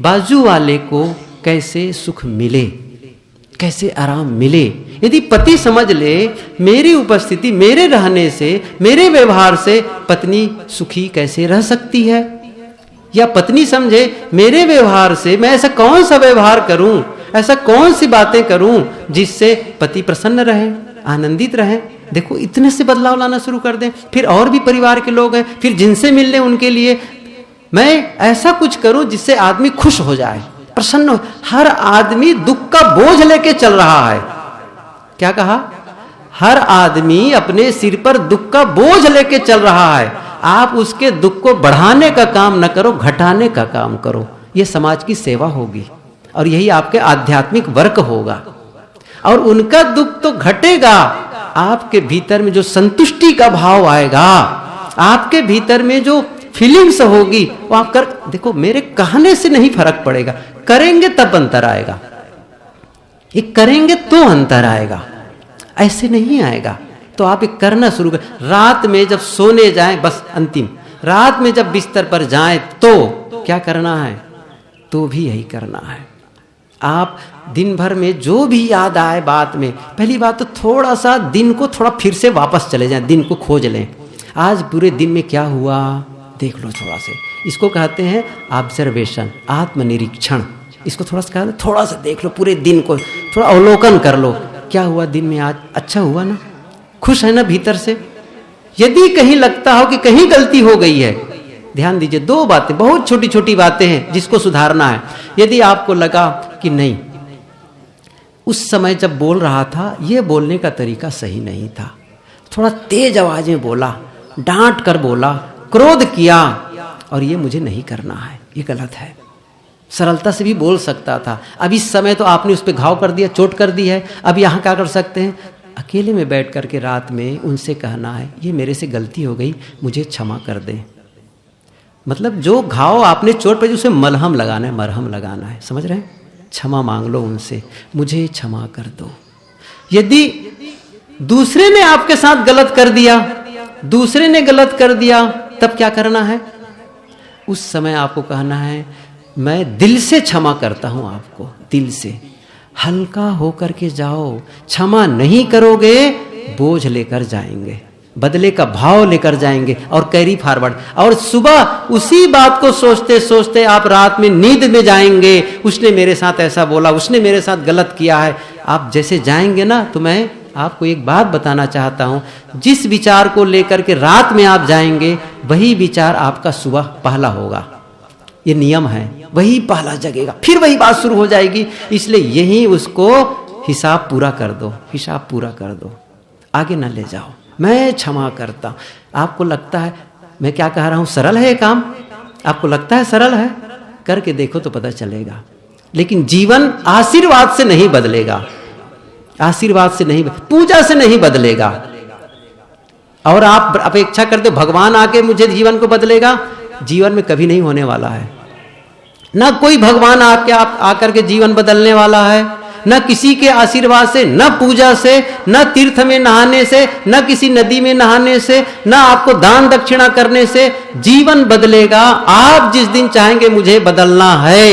बाजू वाले को कैसे सुख मिले, कैसे आराम मिले। यदि पति समझ ले, मेरी उपस्थिति, मेरे रहने से, मेरे व्यवहार से पत्नी सुखी कैसे रह सकती है, या पत्नी समझे, मेरे व्यवहार से मैं ऐसा कौन सा व्यवहार करूं, ऐसा कौन सी बातें करूं जिससे पति प्रसन्न रहे, आनंदित रहे। देखो, इतने से बदलाव लाना शुरू कर दें। फिर और भी परिवार के लोग हैं, फिर जिनसे मिलने उनके लिए मैं ऐसा कुछ करूं जिससे आदमी खुश हो जाए, प्रसन्न हो। हर आदमी दुख का बोझ लेके चल रहा है। क्या कहा? हर आदमी अपने सिर पर दुख का बोझ लेके चल रहा है। आप उसके दुख को बढ़ाने का काम न करो, घटाने का काम करो। यह समाज की सेवा होगी और यही आपके आध्यात्मिक वर्क होगा। और उनका दुख तो घटेगा, आपके भीतर में जो संतुष्टि का भाव आएगा, आपके भीतर में जो फीलिंग्स होगी, वो आप कर देखो। मेरे कहने से नहीं फर्क पड़ेगा, करेंगे तब अंतर आएगा। ये करेंगे तो अंतर आएगा, ऐसे नहीं आएगा। तो आप ये करना शुरू कर। रात में जब सोने जाएं, बस अंतिम रात में जब बिस्तर पर जाएं तो क्या करना है? तो भी यही करना है। आप दिन भर में जो भी याद आए बात में, पहली बात तो थोड़ा सा दिन को थोड़ा फिर से वापस चले जाएं, दिन को खोज लें। आज पूरे दिन में क्या हुआ देख लो थोड़ा से। इसको कहते हैं ऑब्जर्वेशन, आत्मनिरीक्षण। इसको थोड़ा सा देख लो, पूरे दिन को थोड़ा अवलोकन कर लो, क्या हुआ दिन में आज, अच्छा हुआ ना, खुश है ना भीतर से। यदि कहीं लगता हो कि कहीं गलती हो गई है, ध्यान दीजिए, 2 बातें, बहुत छोटी छोटी बातें हैं जिसको सुधारना है। यदि आपको लगा कि नहीं, उस समय जब बोल रहा था ये बोलने का तरीका सही नहीं था, थोड़ा तेज आवाज में बोला, डांट कर बोला, क्रोध किया, और ये मुझे नहीं करना है, ये गलत है। सरलता से भी बोल सकता था। अब इस समय तो आपने उस पर घाव कर दिया, चोट कर दी है। अब यहाँ क्या कर सकते हैं, अकेले में बैठ करके रात में उनसे कहना है ये मेरे से गलती हो गई, मुझे क्षमा कर दें। मतलब जो घाव आपने चोट पे उसे मलहम लगाना है, मरहम लगाना है, समझ रहे हैं। क्षमा मांग लो उनसे, मुझे क्षमा कर दो। यदि दूसरे ने आपके साथ गलत कर दिया, दूसरे ने गलत कर दिया, तब क्या करना है, उस समय आपको कहना है मैं दिल से क्षमा करता हूं आपको, दिल से। हल्का होकर के जाओ, क्षमा नहीं करोगे बोझ लेकर जाएंगे, बदले का भाव लेकर जाएंगे और कैरी फॉरवर्ड। और सुबह उसी बात को सोचते सोचते आप रात में नींद में जाएंगे, उसने मेरे साथ ऐसा बोला, उसने मेरे साथ गलत किया है। आप जैसे जाएंगे ना, तो मैं आपको एक बात बताना चाहता हूं, जिस विचार को लेकर के रात में आप जाएंगे वही विचार आपका सुबह पहला होगा। ये नियम है, वही पहला जगेगा, फिर वही बात शुरू हो जाएगी। इसलिए यही उसको हिसाब पूरा कर दो, हिसाब पूरा कर दो, आगे ना ले जाओ। मैं क्षमा करता हूं। आपको लगता है मैं क्या कह रहा हूं सरल है ये काम, आपको लगता है सरल है, करके देखो तो पता चलेगा। लेकिन जीवन आशीर्वाद से नहीं बदलेगा, आशीर्वाद से नहीं, पूजा से नहीं बदलेगा। और आप अपेक्षा करते हो भगवान आके मुझे जीवन को बदलेगा, जीवन में कभी नहीं होने वाला है। ना कोई भगवान आके आकर के जीवन बदलने वाला है, न किसी के आशीर्वाद से, न पूजा से, न तीर्थ में नहाने से, न किसी नदी में नहाने से, न आपको दान दक्षिणा करने से जीवन बदलेगा। आप जिस दिन चाहेंगे मुझे बदलना है,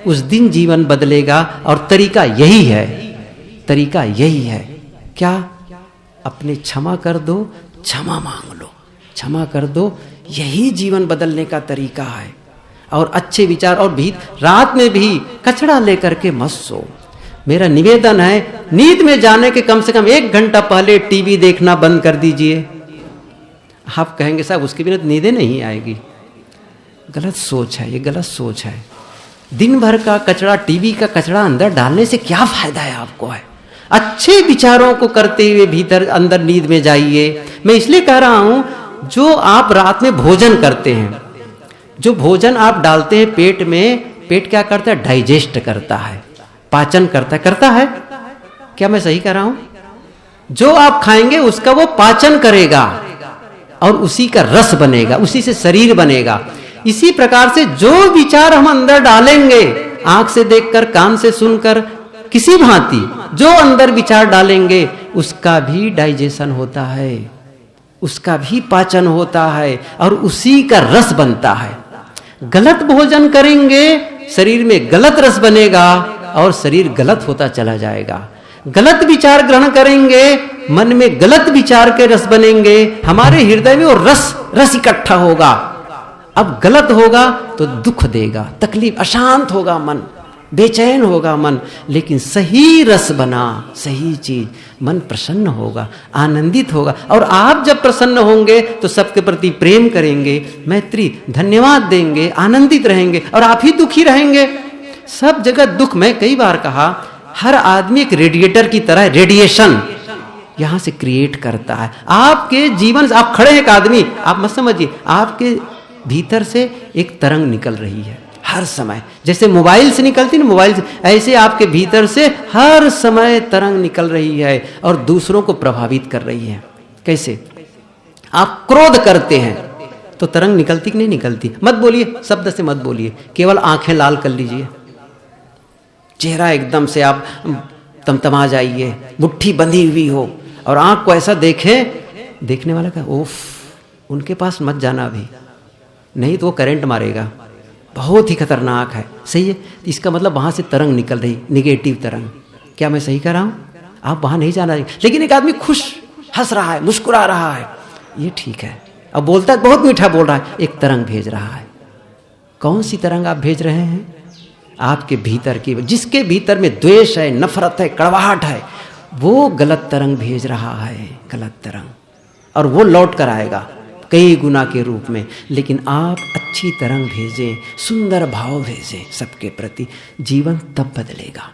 उस दिन जीवन बदलेगा। और तरीका यही है, तरीका यही है। क्या? अपने क्षमा कर दो, क्षमा मांग लो, क्षमा कर दो, यही जीवन बदलने का तरीका है। और अच्छे विचार, और भी रात में भी कचरा लेकर के मत सो। मेरा निवेदन है, नींद में जाने के कम से कम 1 घंटा पहले टीवी देखना बंद कर दीजिए। आप कहेंगे साहब उसके बिना नींदें नहीं आएगी। गलत सोच है, ये गलत सोच है। दिन भर का कचरा, टीवी का कचरा अंदर डालने से क्या फायदा है आपको है। अच्छे विचारों को करते हुए भीतर अंदर नींद में जाइए। मैं इसलिए कह रहा हूं, जो आप रात में भोजन करते हैं, जो भोजन आप डालते हैं पेट में, पेट क्या करता है, डाइजेस्ट करता है, पाचन करता है। क्या मैं सही कह रहा हूं? जो आप खाएंगे उसका वो पाचन करेगा और उसी का रस बनेगा, उसी से शरीर बनेगा। इसी प्रकार से जो विचार हम अंदर डालेंगे, आंख से देखकर, कान से सुनकर, किसी भांति जो अंदर विचार डालेंगे उसका भी डाइजेशन होता है, उसका भी पाचन होता है और उसी का रस बनता है। गलत भोजन करेंगे, शरीर में गलत रस बनेगा और शरीर गलत होता चला जाएगा। गलत विचार ग्रहण करेंगे, मन में गलत विचार के रस बनेंगे, हमारे हृदय में वो रस इकट्ठा होगा। अब गलत होगा तो दुख देगा, तकलीफ, अशांत होगा मन, बेचैन होगा मन। लेकिन सही रस बना, सही चीज, मन प्रसन्न होगा, आनंदित होगा। और आप जब प्रसन्न होंगे तो सबके प्रति प्रेम करेंगे, मैत्री, धन्यवाद देंगे, आनंदित रहेंगे। और आप ही दुखी रहेंगे, सब जगह दुख। मैं कई बार कहा, हर आदमी एक रेडिएटर की तरह रेडिएशन यहां से क्रिएट करता है। आपके जीवन से, आप खड़े हैं एक आदमी, आप मत समझिए, आपके भीतर से एक तरंग निकल रही है हर समय। जैसे मोबाइल से निकलती ना, मोबाइल से, ऐसे आपके भीतर से हर समय तरंग निकल रही है और दूसरों को प्रभावित कर रही है। कैसे? आप क्रोध करते हैं तो तरंग निकलती कि नहीं निकलती? मत बोलिए, शब्द से मत बोलिए, केवल आंखें लाल कर लीजिए, चेहरा एकदम से आप तमतमा जाइए, मुट्ठी बंधी हुई हो और आंख को ऐसा देखे, देखने वाला का ओफ, उनके पास मत जाना अभी, नहीं तो वो करंट मारेगा, बहुत ही खतरनाक है। सही है? इसका मतलब वहां से तरंग निकल रही, निगेटिव तरंग। क्या मैं सही कह रहा हूं? आप वहां नहीं जाना। लेकिन एक आदमी खुश, हंस रहा है, मुस्कुरा रहा है, ये ठीक है। अब बोलता है बहुत मीठा बोल रहा है, एक तरंग भेज रहा है। कौन सी तरंग आप भेज रहे हैं? आपके भीतर की, जिसके भीतर में द्वेष है, नफरत है, कड़वाहट है, वो गलत तरंग भेज रहा है, गलत तरंग, और वो लौट कर आएगा कई गुना के रूप में। लेकिन आप अच्छी तरंग भेजें, सुंदर भाव भेजें सबके प्रति, जीवन तब बदलेगा।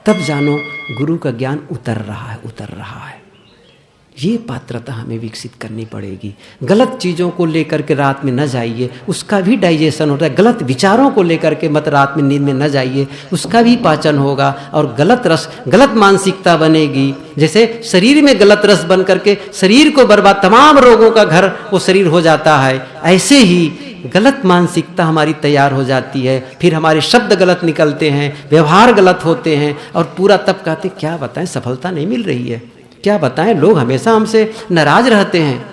तब जानो गुरु का ज्ञान उतर रहा है, उतर रहा है। ये पात्रता हमें विकसित करनी पड़ेगी। गलत चीज़ों को लेकर के रात में न जाइए, उसका भी डाइजेशन होता है। गलत विचारों को लेकर के मत रात में नींद में न जाइए, उसका भी पाचन होगा। और गलत रस, गलत मानसिकता बनेगी। जैसे शरीर में गलत रस बन करके शरीर को बर्बाद, तमाम रोगों का घर वो शरीर हो जाता है, ऐसे ही गलत मानसिकता हमारी तैयार हो जाती है। फिर हमारे शब्द गलत निकलते हैं, व्यवहार गलत होते हैं, और पूरा तब कहते क्या बताएं, सफलता नहीं मिल रही है, क्या बताएं, लोग हमेशा हमसे नाराज रहते हैं।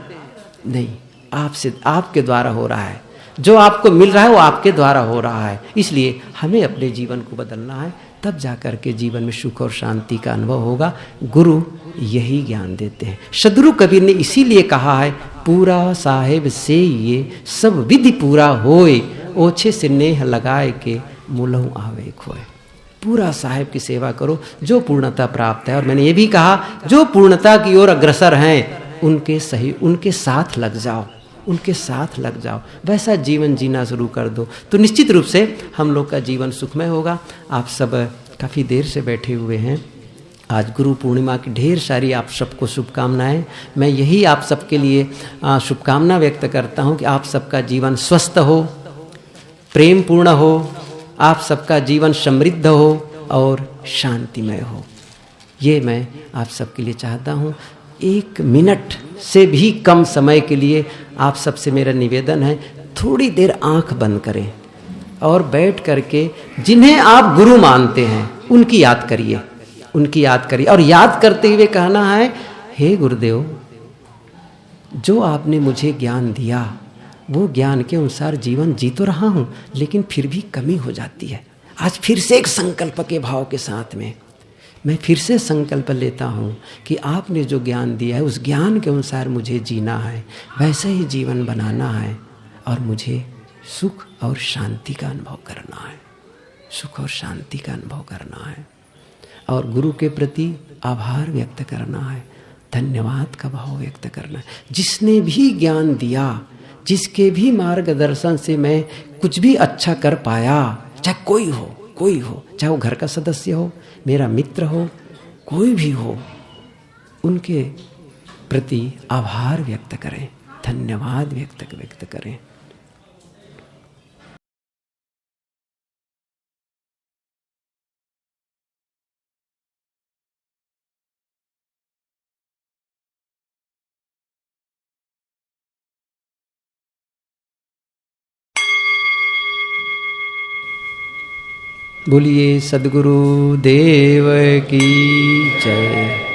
नहीं, आपसे, आपके द्वारा हो रहा है। जो आपको मिल रहा है वो आपके द्वारा हो रहा है। इसलिए हमें अपने जीवन को बदलना है, तब जाकर के जीवन में सुख और शांति का अनुभव होगा। गुरु यही ज्ञान देते हैं। सदगुरु कबीर ने इसीलिए कहा है, पूरा साहेब से ये सब विधि पूरा होए, ओछे से नेह लगाए के मुलहु आवे खोए। पूरा साहेब की सेवा करो, जो पूर्णता प्राप्त है। और मैंने ये भी कहा, जो पूर्णता की ओर अग्रसर हैं उनके साथ लग जाओ, उनके साथ लग जाओ, वैसा जीवन जीना शुरू कर दो, तो निश्चित रूप से हम लोग का जीवन सुखमय होगा। आप सब काफ़ी देर से बैठे हुए हैं। आज गुरु पूर्णिमा की ढेर सारी आप सबको शुभकामनाएं। मैं यही आप सबके लिए शुभकामना व्यक्त करता हूं कि आप सबका जीवन स्वस्थ हो, प्रेम पूर्ण हो, आप सबका जीवन समृद्ध हो और शांतिमय हो। ये मैं आप सबके लिए चाहता हूँ। 1 मिनट से भी कम समय के लिए आप सबसे मेरा निवेदन है, थोड़ी देर आंख बंद करें और बैठ करके जिन्हें आप गुरु मानते हैं उनकी याद करिए, उनकी याद करिए। और याद करते हुए कहना है, हे गुरुदेव, जो आपने मुझे ज्ञान दिया वो ज्ञान के अनुसार जीवन जी तो रहा हूँ, लेकिन फिर भी कमी हो जाती है। आज फिर से एक संकल्प के भाव के साथ में मैं फिर से संकल्प लेता हूँ कि आपने जो ज्ञान दिया है उस ज्ञान के अनुसार मुझे जीना है, वैसे ही जीवन बनाना है, और मुझे सुख और शांति का अनुभव करना है, सुख और शांति का अनुभव करना है, और गुरु के प्रति आभार व्यक्त करना है, धन्यवाद का भाव व्यक्त करना है। जिसने भी ज्ञान दिया, जिसके भी मार्गदर्शन से मैं कुछ भी अच्छा कर पाया, चाहे कोई हो, चाहे वो घर का सदस्य हो, मेरा मित्र हो, कोई भी हो, उनके प्रति आभार व्यक्त करें, धन्यवाद व्यक्त करें। बोलिए सद्गुरु देव की जय।